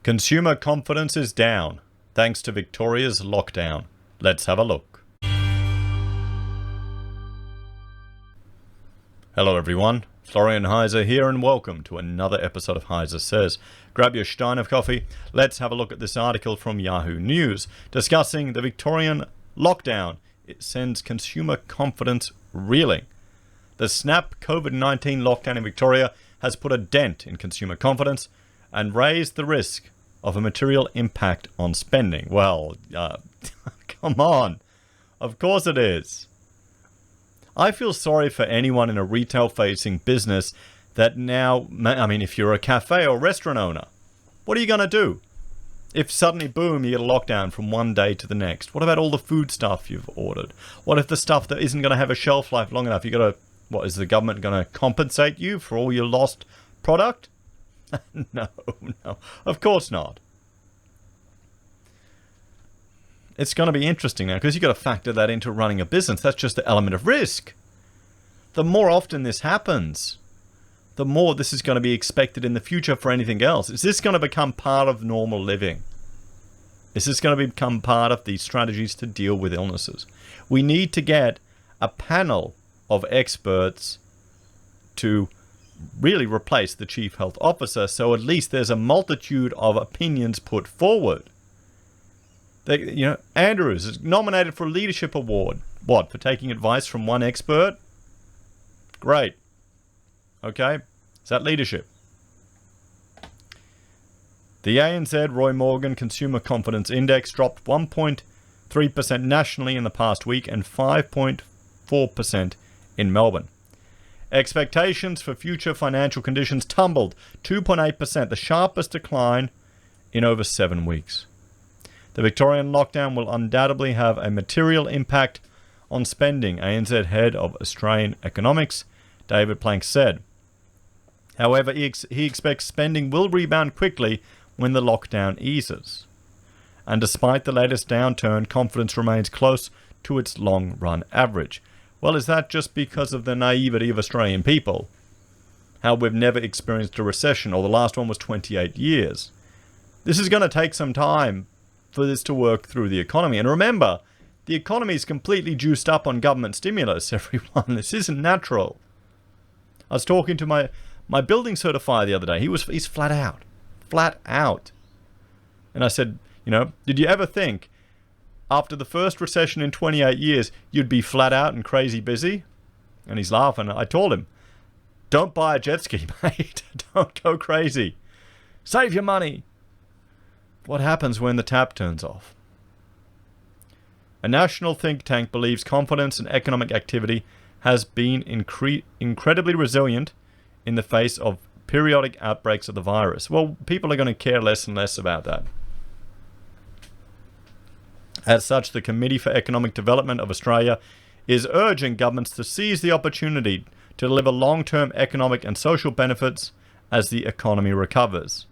Consumer confidence is down, thanks to Victoria's lockdown. Let's have a look. Hello everyone, Florian.Heise here and welcome to another episode of Heise Says. Grab your stein of coffee, let's have a look at this article from Yahoo News discussing the Victorian lockdown. It sends consumer confidence reeling. The snap COVID-19 lockdown in Victoria has put a dent in consumer confidence and raised the risk of a material impact on spending. Well, come on. Of course it is. I feel sorry for anyone in a retail-facing business that now, if you're a cafe or restaurant owner, what are you going to do? If suddenly, boom, you get a lockdown from one day to the next, what about all the food stuff you've ordered? What if the stuff that isn't going to have a shelf life long enough, what, is the government going to compensate you for all your lost product? No, of course not. It's going to be interesting now because you've got to factor that into running a business. That's just the element of risk. The more often this happens, the more this is going to be expected in the future for anything else. Is this going to become part of normal living? Is this going to become part of the strategies to deal with illnesses? We need to get a panel of experts to really replace the chief health officer, so at least there's a multitude of opinions put forward. Andrews is nominated for a leadership award. What, for taking advice from one expert? Great. Okay, is that leadership? The ANZ Roy Morgan Consumer Confidence Index dropped 1.3% nationally in the past week and 5.4% in Melbourne. Expectations for future financial conditions tumbled 2.8%, the sharpest decline in over 7 weeks. The Victorian lockdown will undoubtedly have a material impact on spending, ANZ Head of Australian Economics, David Plank said. However, he expects spending will rebound quickly when the lockdown eases. And despite the latest downturn, confidence remains close to its long-run average. Well, is that just because of the naivety of Australian people? How we've never experienced a recession, or the last one was 28 years. This is going to take some time for this to work through the economy. And remember, the economy is completely juiced up on government stimulus, everyone. This isn't natural. I was talking to my building certifier the other day. He's flat out. Flat out. And I said, did you ever think after the first recession in 28 years, you'd be flat out and crazy busy? And he's laughing. I told him, don't buy a jet ski, mate. Don't go crazy. Save your money. What happens when the tap turns off? A national think tank believes confidence and economic activity has been incredibly resilient in the face of periodic outbreaks of the virus. Well, people are going to care less and less about that. As such, the Committee for Economic Development of Australia is urging governments to seize the opportunity to deliver long-term economic and social benefits as the economy recovers.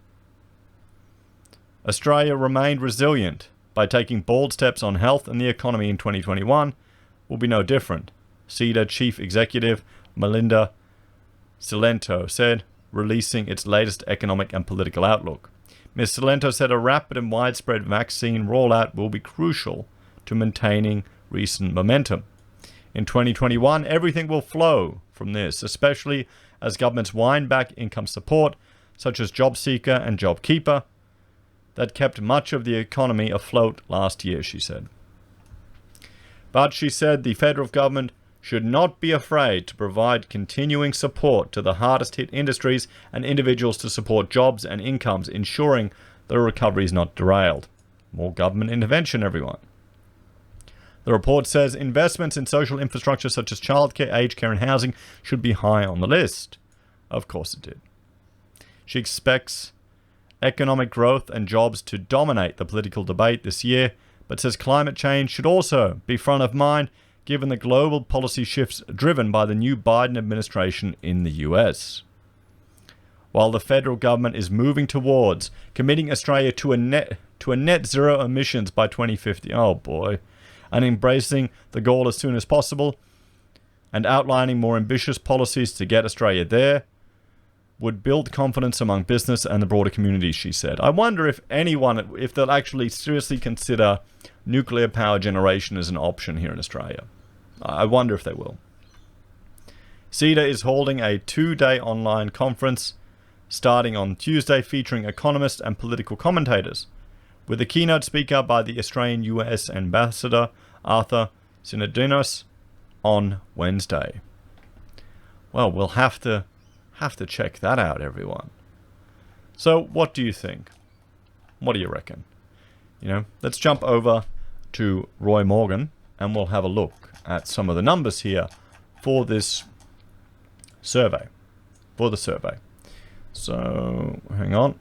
Australia remained resilient by taking bold steps on health, and the economy in 2021 will be no different, CEDA Chief Executive Melinda Cilento said, releasing its latest economic and political outlook. Ms. Cilento said a rapid and widespread vaccine rollout will be crucial to maintaining recent momentum. In 2021, everything will flow from this, especially as governments wind back income support, such as JobSeeker and JobKeeper, that kept much of the economy afloat last year, she said. But she said the federal government should not be afraid to provide continuing support to the hardest hit industries and individuals to support jobs and incomes, ensuring the recovery is not derailed. More government intervention, everyone. The report says investments in social infrastructure such as childcare, aged care and housing should be high on the list. Of course it did. She expects economic growth and jobs to dominate the political debate this year, but says climate change should also be front of mind given the global policy shifts driven by the new Biden administration in the US. While the federal government is moving towards committing Australia to a net zero emissions by 2050, oh boy, and embracing the goal as soon as possible, and outlining more ambitious policies to get Australia there, would build confidence among business and the broader community, she said. I wonder if they'll actually seriously consider nuclear power generation as an option here in Australia. I wonder if they will. CEDA is holding a 2-day online conference starting on Tuesday featuring economists and political commentators, with a keynote speaker by the Australian US Ambassador Arthur Sinodinos on Wednesday. Well, we'll have to check that out, everyone. So, what do you think? What do you reckon? Let's jump over to Roy Morgan and we'll have a look at some of the numbers here for this survey. So, hang on.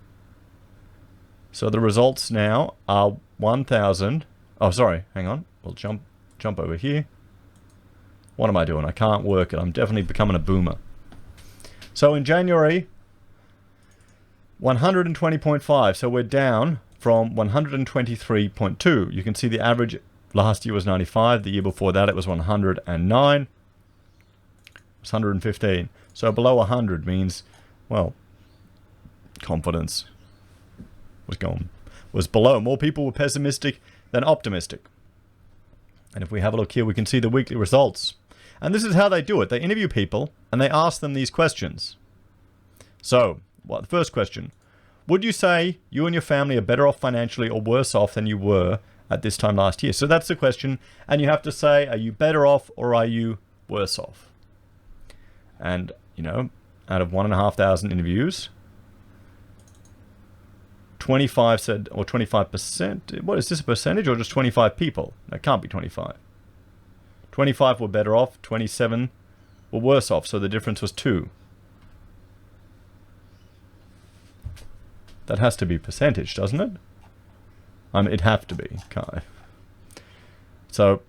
So the results now are 1,000. Oh, sorry. Hang on. We'll jump over here. What am I doing? I can't work it. I'm definitely becoming a boomer. So in January, 120.5. So we're down from 123.2. You can see the average last year was 95. The year before that it was 109. It was 115. So below 100 means, well, confidence was below. More people were pessimistic than optimistic. And if we have a look here, we can see the weekly results. And this is how they do it. They interview people and they ask them these questions. So, the first question. Would you say you and your family are better off financially or worse off than you were at this time last year? So that's the question. And you have to say, are you better off or are you worse off? And, out of 1,500 interviews, 25 said, or 25%, what is this, a percentage or just 25 people? That can't be 25. 25 were better off, 27 were worse off, so the difference was 2. That has to be percentage, doesn't it? It'd have to be, can't it? So,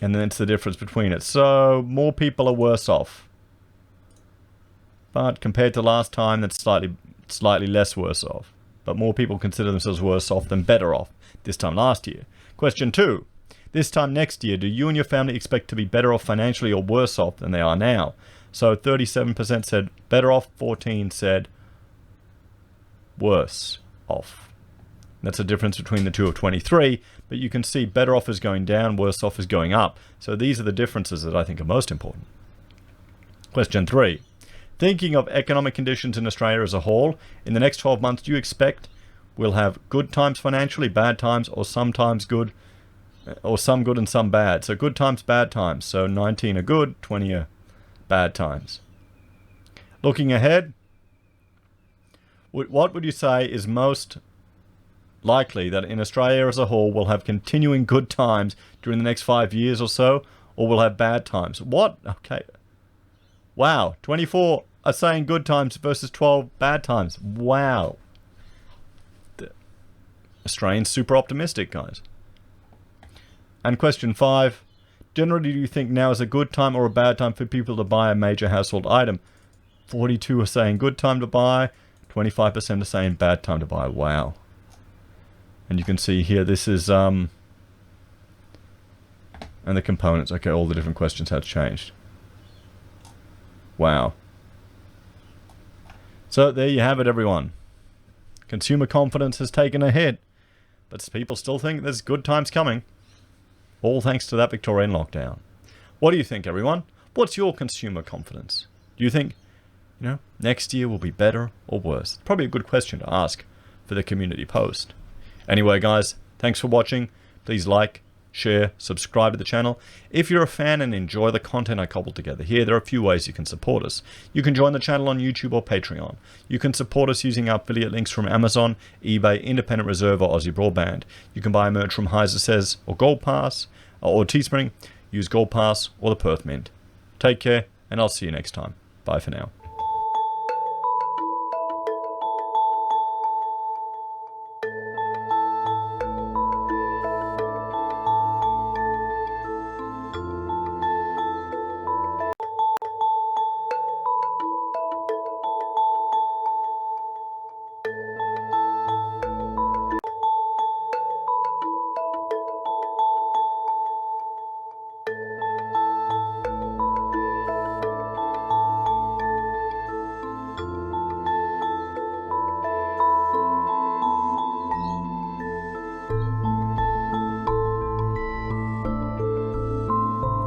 and then it's the difference between it. So, more people are worse off. But compared to last time, that's slightly less worse off. But more people consider themselves worse off than better off this time last year. Question 2. This time next year, do you and your family expect to be better off financially or worse off than they are now? So 37% said better off, 14% said worse off. That's a difference between the two of 23, but you can see better off is going down, worse off is going up. So these are the differences that I think are most important. Question 3. Thinking of economic conditions in Australia as a whole, in the next 12 months, do you expect we'll have good times financially, bad times, or sometimes good, or some good and some bad? So good times, bad times. So 19 are good, 20 are bad times. Looking ahead, what would you say is most likely that in Australia as a whole we'll have continuing good times during the next 5 years or so, or we'll have bad times? What? Okay. Wow. 24 are saying good times versus 12 bad times. Wow. The Australians super optimistic, guys. And question 5. Generally, do you think now is a good time or a bad time for people to buy a major household item? 42 are saying good time to buy. 25% are saying bad time to buy. Wow. And you can see here, this is, and the components. Okay, all the different questions have changed. Wow. So there you have it, everyone. Consumer confidence has taken a hit, but people still think there's good times coming. All thanks to that Victorian lockdown. What do you think, everyone? What's your consumer confidence? Do you think, next year will be better or worse? It's probably a good question to ask for the community post. Anyway, guys, thanks for watching. Please like, share, subscribe to the channel. If you're a fan and enjoy the content I cobbled together here, there are a few ways you can support us. You can join the channel on YouTube or Patreon. You can support us using our affiliate links from Amazon, eBay, Independent Reserve, or AussieBroadband. You can buy merch from HeiseSays or Gold Pass or Teespring. Use Gold Pass or the Perth Mint. Take care, and I'll see you next time. Bye for now.